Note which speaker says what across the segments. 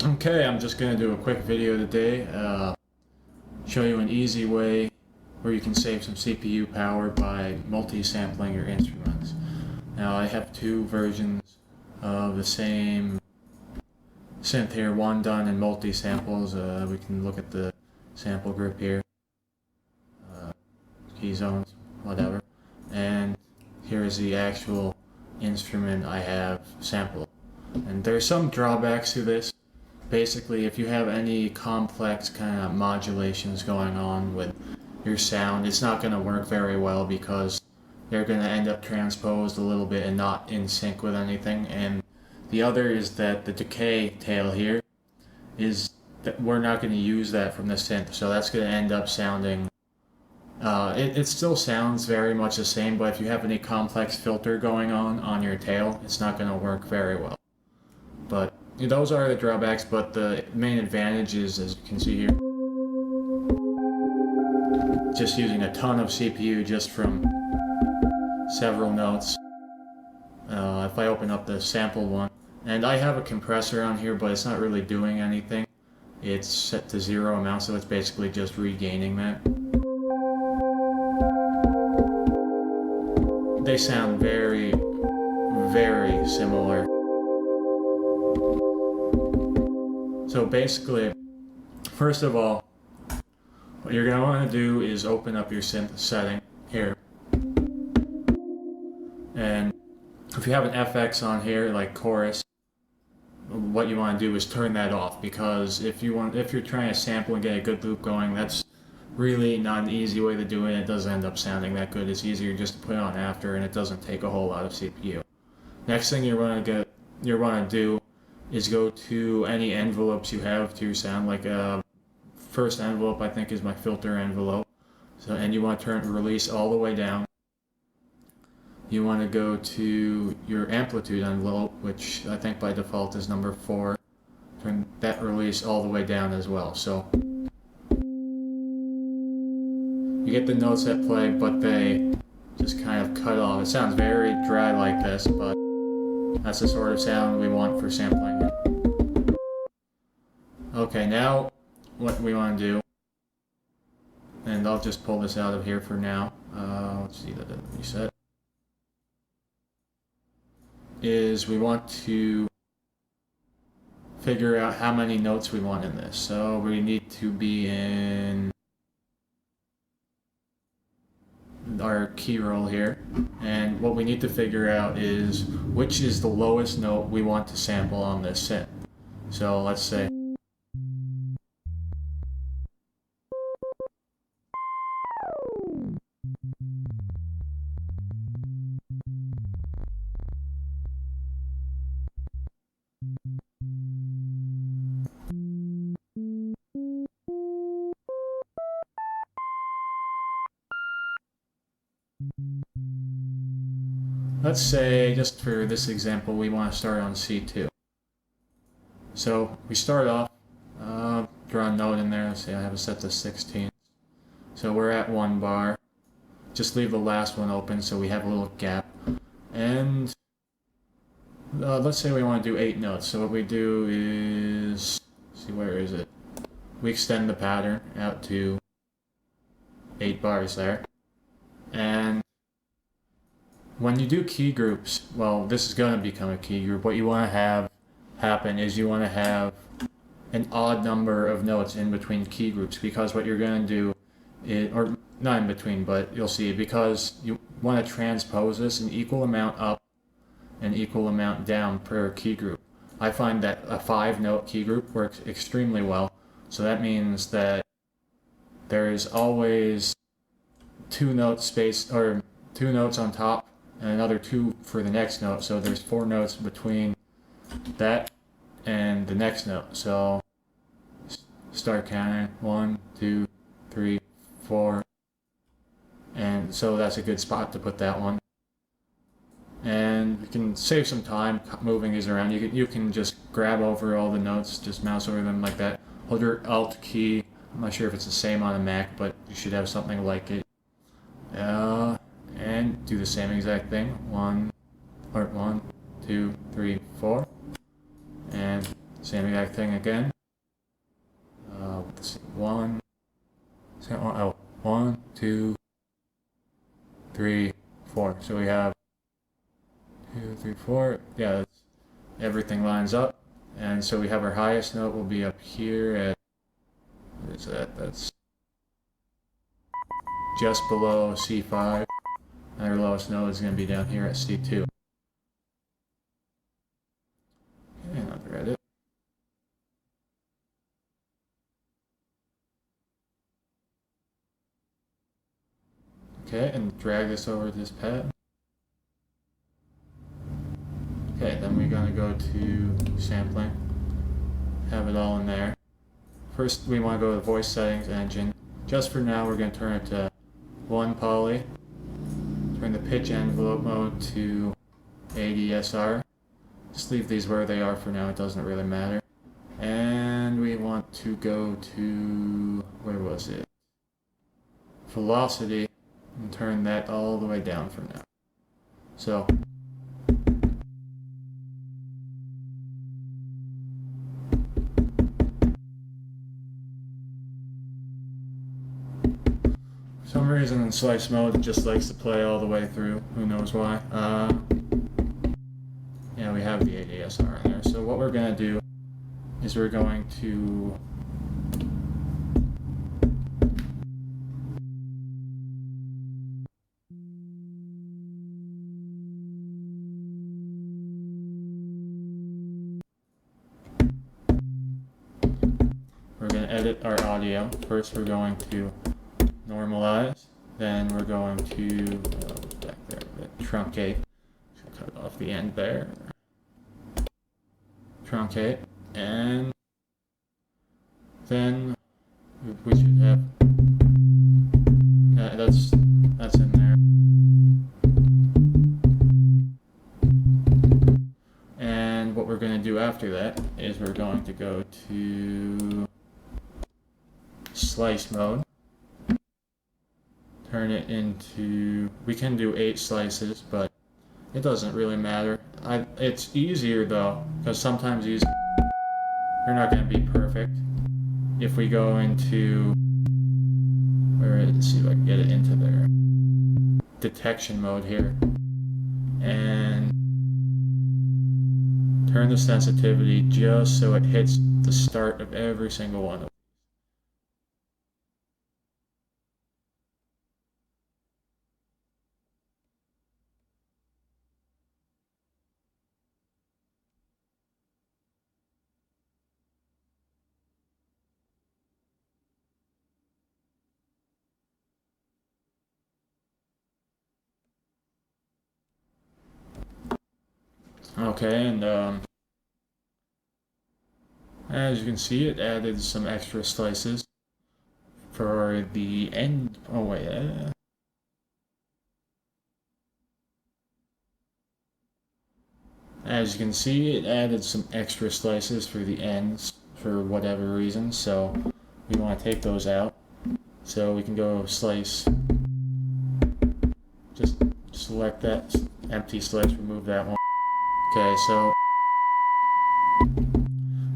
Speaker 1: Okay, I'm just going to do a quick video today, show you an easy way where you can save some CPU power by multi-sampling your instruments. Now I have two versions of the same synth here, one done in multi-samples. We can look at the sample group here, key zones, whatever. And here is the actual instrument I have sampled. And there are some drawbacks to this. Basically, if you have any complex kind of modulations going on with your sound, it's not going to work very well because they're going to end up transposed a little bit and not in sync with anything. And the other is that the decay tail here is that we're not going to use that from the synth, so that's going to end up sounding it still sounds very much the same, but if you have any complex filter going on your tail, it's not going to work very well. But those are the drawbacks, but the main advantage is, as you can see here, just using a ton of CPU just from several notes. If I open up the sample one, and I have a compressor on here, but it's not really doing anything. It's set to 0 amount, so it's basically just regaining that. They sound very, very similar. So basically, first of all, what you're going to want to do is open up your synth setting here. And if you have an FX on here, like chorus, what you want to do is turn that off, because if you're trying to sample and get a good loop going, that's really not an easy way to do it. It doesn't end up sounding that good. It's easier just to put it on after, and it doesn't take a whole lot of CPU. Next thing you want to do is go to any envelopes you have to your sound. Like first envelope I think is my filter envelope. So, and you want to turn release all the way down. You want to go to your amplitude envelope, which I think by default is number 4. Turn that release all the way down as well. So you get the notes that play, but they just kind of cut off. It sounds very dry like this, but that's the sort of sound we want for sampling it. Okay, now what we want to do, and I'll just pull this out of here for now. Let's see, that didn't reset. Is we want to figure out how many notes we want in this. So we need to be in our key roll here, and what we need to figure out is which is the lowest note we want to sample on this synth. So let's say just for this example, we want to start on C2. So we start off, draw a note in there. Let's say I have it set to 16. So we're at 1 bar. Just leave the last one open so we have a little gap. And let's say we want to do 8 notes. So what we do is, let's see, where is it? We extend the pattern out to 8 bars there. And when you do key groups, well, this is going to become a key group. What you want to have happen is you want to have an odd number of notes in between key groups, because what you're going to do is, or not in between, but you'll see, because you want to transpose this an equal amount up and equal amount down per key group. I find that a 5-note key group works extremely well. So that means that there is always 2 notes spaced, or 2 notes on top and another 2 for the next note. So there's 4 notes between that and the next note. So start counting 1, 2, 3, 4, and so that's a good spot to put that one. And you can save some time moving these around. You can just grab over all the notes, just mouse over them like that. Hold your Alt key. I'm not sure if it's the same on a Mac, but you should have something like it. And do the same exact thing. 1, 2, 3, 4, and Same exact thing again. Let's see, 1, 2, 3, 4. So we have 2, 3, 4. Yeah, everything lines up. And so we have our highest note will be up here at, what is that? That's just below C5. And our lowest note is going to be down here at C2. Okay, another edit. Okay, and drag this over to this pad. Okay, then we're going to go to sampling, have it all in there. First, we want to go to voice settings, engine. Just for now, we're going to turn it to 1 poly. Turn the pitch envelope mode to ADSR. Just leave these where they are for now, it doesn't really matter. And we want to go to, where was it? Velocity, and turn that all the way down for now. So, for some reason in slice mode it just likes to play all the way through, who knows why. Yeah, we have the ADSR in there. So what we're going to do is we're going to edit our audio. First we're going to normalize, then we're going to back there, truncate. So cut off the end there. Truncate, and then we should have that's in there. And what we're going to do after that is we're going to go to slice mode, turn it into, we can do 8 slices, but it doesn't really matter. It's easier though, because sometimes these they're not going to be perfect. If we go into, let's see if I can get it into their detection mode here, and turn the sensitivity just so it hits the start of every single one of them. Okay, and as you can see, it added some extra slices for the end. Oh wait, as you can see, it added some extra slices for the ends for whatever reason. So we want to take those out. So we can go slice. Just select that empty slice, remove that one. Okay, so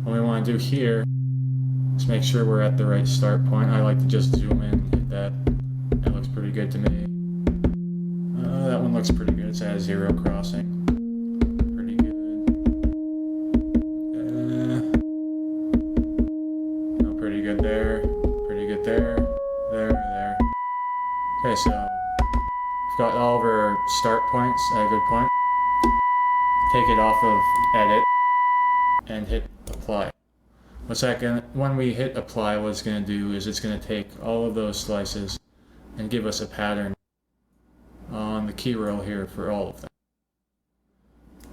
Speaker 1: what we want to do here is make sure we're at the right start point. I like to just zoom in and hit that. That looks pretty good to me. That one looks pretty good. It's at 0 crossing. Pretty good. No, pretty good there. Pretty good there. There. Okay, so we've got all of our start points at a good point. Take it off of edit and hit apply. When we hit apply, what it's going to do is it's going to take all of those slices and give us a pattern on the key roll here for all of them.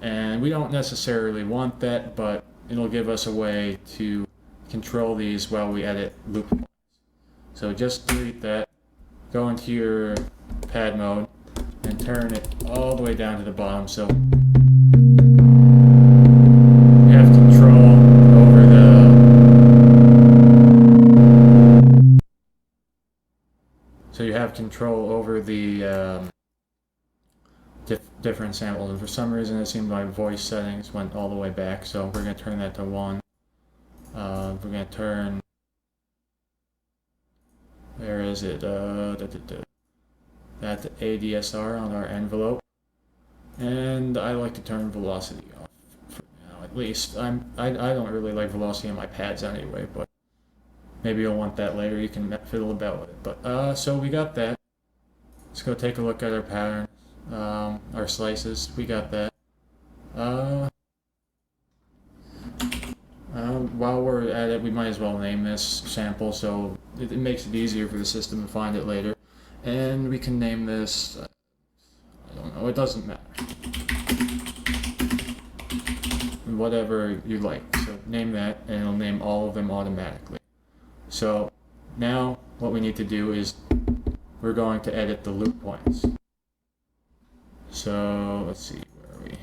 Speaker 1: And we don't necessarily want that, but it'll give us a way to control these while we edit loop points. So just delete that, go into your pad mode, and turn it all the way down to the bottom. So you have control over the different samples, and for some reason it seemed like voice settings went all the way back, so we're going to turn that to 1. We're going to turn, where is it, that ADSR on our envelope, and I like to turn velocity off for now at least. I don't really like velocity on my pads anyway, but maybe you'll want that later. You can fiddle about with it. But so we got that. Let's go take a look at our patterns, our slices. We got that. While we're at it, we might as well name this sample so it makes it easier for the system to find it later. And we can name this, I don't know, it doesn't matter. Whatever you like. So name that and it'll name all of them automatically. So now what we need to do is we're going to edit the loop points. So let's see, where are we?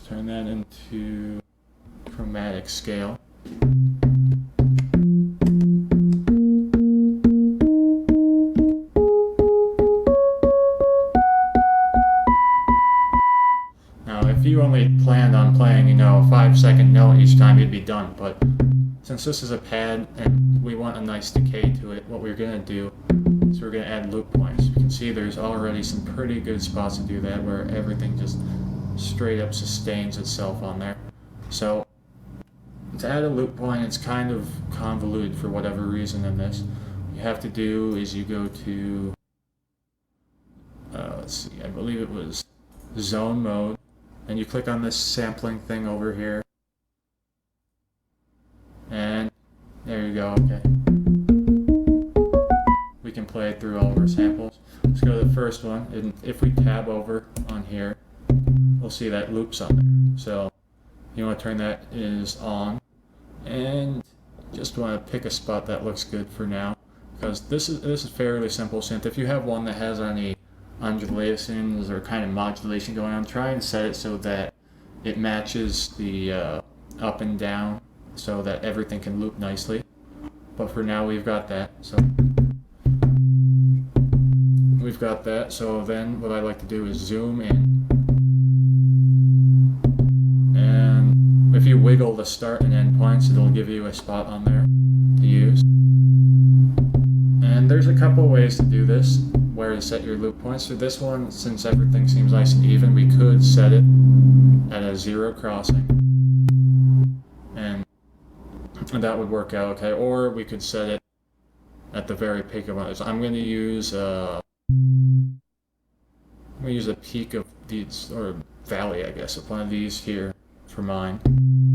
Speaker 1: Turn that into chromatic scale. Now, if you only planned on playing, a 5-second note each time, you'd be done. But since this is a pad and we want a nice decay to it, what we're going to do is we're going to add loop points. You can see there's already some pretty good spots to do that where everything just straight up sustains itself on there. So to add a loop point, it's kind of convoluted for whatever reason in this. What you have to do is you go to, let's see, I believe it was zone mode, and you click on this sampling thing over here, and there you go. Okay, we can play it through all of our samples. Let's go to the first one, and if we tab over on here, we'll see that loops on there. So you want to turn that is on, and just want to pick a spot that looks good for now, because this is fairly simple synth. If you have one that has any undulations or kind of modulation going on, try and set it so that it matches the up and down so that everything can loop nicely. But for now we've got that. So then what I like to do is zoom in. If you wiggle the start and end points, it'll give you a spot on there to use. And there's a couple ways to do this, where to set your loop points. For this one, since everything seems nice and even, we could set it at a 0 crossing. And that would work out okay. Or we could set it at the very peak of it. So I'm going to use a peak of these, or valley, I guess, of one of these here for mine,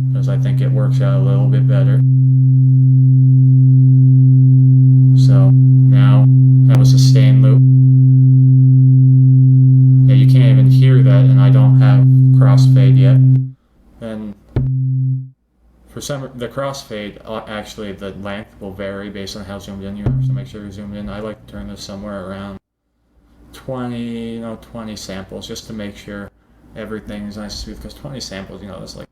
Speaker 1: because I think it works out a little bit better. So now that was a sustain loop. Yeah, you can't even hear that, and I don't have crossfade yet. And for the crossfade, actually the length will vary based on how zoomed in you are, so make sure you're zoomed in. I like to turn this somewhere around 20 samples, just to make sure everything is nice and smooth, because 20 samples, that's like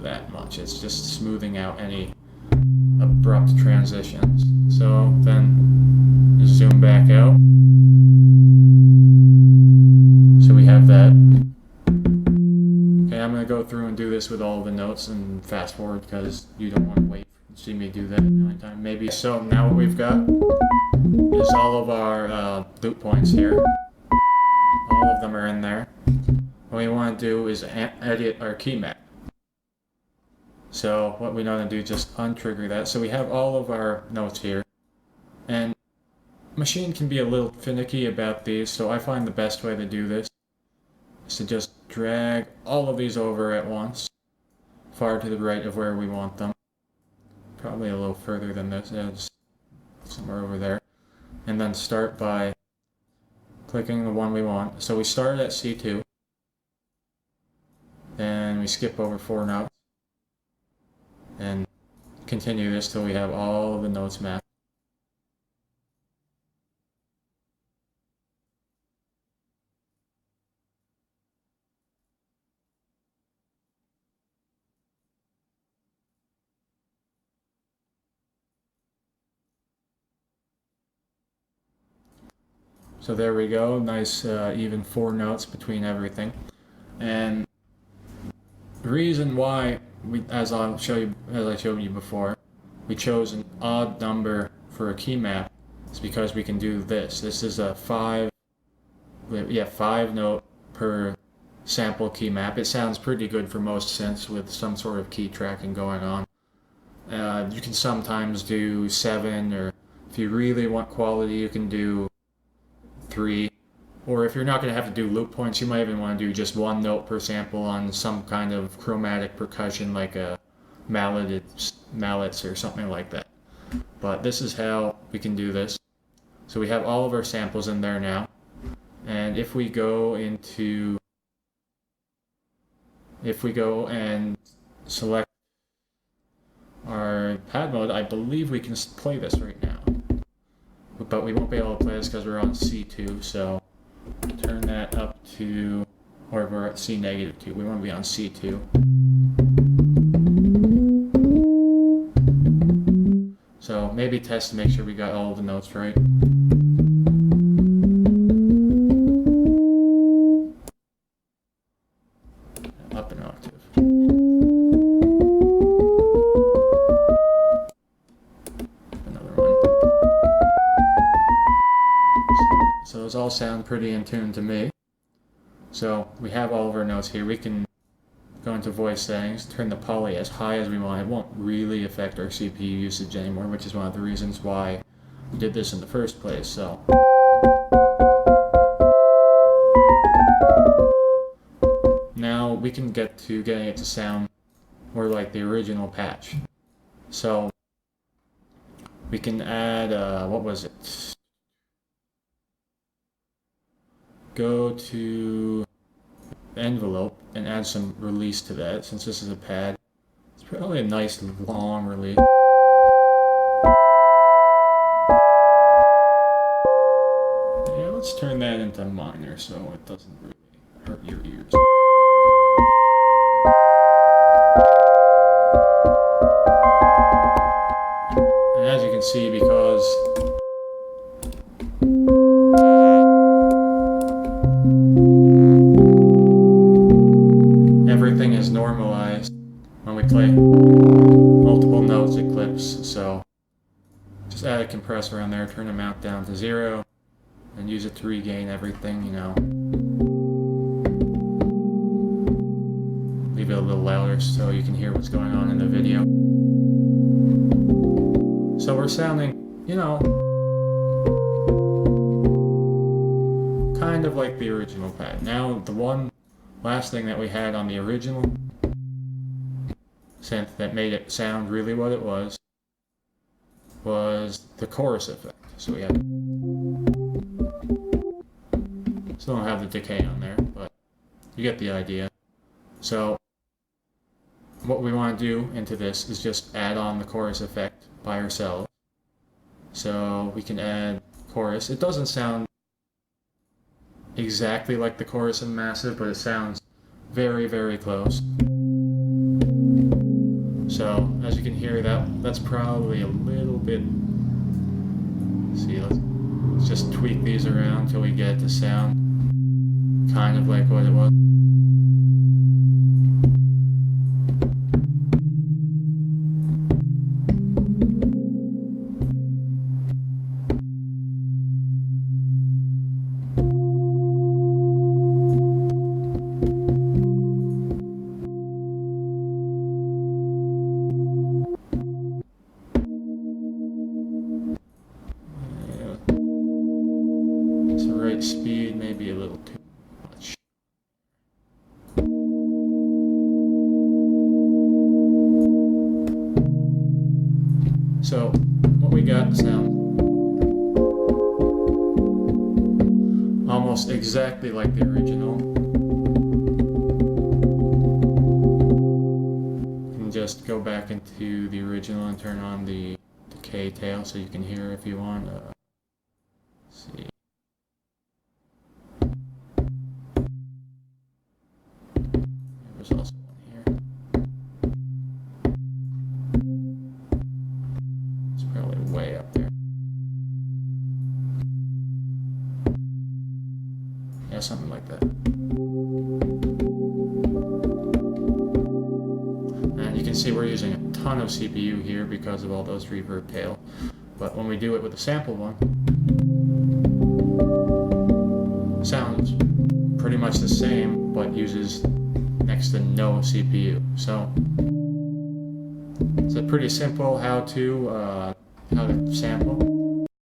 Speaker 1: that much. It's just smoothing out any abrupt transitions. So then just zoom back out. So we have that. Okay, I'm going to go through and do this with all the notes and fast forward, because you don't want to wait to see me do that a million times maybe. So now what we've got is all of our loop points here. All of them are in there. What we want to do is edit our key map. So what we want to do is just untrigger that. So we have all of our notes here. And Maschine can be a little finicky about these, so I find the best way to do this is to just drag all of these over at once, far to the right of where we want them. Probably a little further than this, yeah, just somewhere over there. And then start by clicking the one we want. So we started at C2, then we skip over 4 notes, and continue this till we have all of the notes mapped. So there we go, nice even 4 notes between everything. And the reason why as I showed you before, we chose an odd number for a key map is because we can do this. This is a 5 note per sample key map. It sounds pretty good for most synths with some sort of key tracking going on. You can sometimes do 7, or if you really want quality, you can do 3. Or if you're not going to have to do loop points, you might even want to do just 1 note per sample on some kind of chromatic percussion like a mallets or something like that. But this is how we can do this. So we have all of our samples in there now. And if we go and select our pad mode, I believe we can play this right now. But we won't be able to play this because we're on C2, so turn that up to, or we're at C-2. We want to be on C2. So maybe test to make sure we got all of the notes right. Up an octave. Another one. So those all sound pretty in tune to me. So we have all of our notes here. We can go into voice settings, turn the poly as high as we want. It won't really affect our CPU usage anymore, which is one of the reasons why we did this in the first place. So now we can get to getting it to sound more like the original patch. So we can add, what was it? Go to envelope and add some release to that, since this is a pad. It's probably a nice long release. Yeah, let's turn that into minor so it doesn't really hurt your ears. And as you can see, because everything is normalized, when we play multiple notes it clips, so just add a compressor on there, turn the amount down to 0, and use it to regain everything, you know. Leave it a little louder so you can hear what's going on in the video. So we're sounding, you know, kind of like the original pad. Now the one last thing that we had on the original synth that made it sound really what it was the chorus effect. So we have, still don't have the decay on there, but you get the idea. So what we want to do into this is just add on the chorus effect by ourselves. So we can add chorus. It doesn't sound exactly like the chorus in Massive, but it sounds very, very close. So as you can hear, that's probably a little bit. See, let's just tweak these around until we get it to sound kind of like what it was. Speed maybe a little too much. So what we got sound almost exactly like the original. You can just go back into the original and turn on the decay tail so you can hear if you want. Let's see. There's also one here. It's probably way up there. Yeah, something like that. And you can see we're using a ton of CPU here because of all those reverb tail. But when we do it with the sample one, it sounds pretty much the same, but uses next to no CPU. So it's a pretty simple how to sample.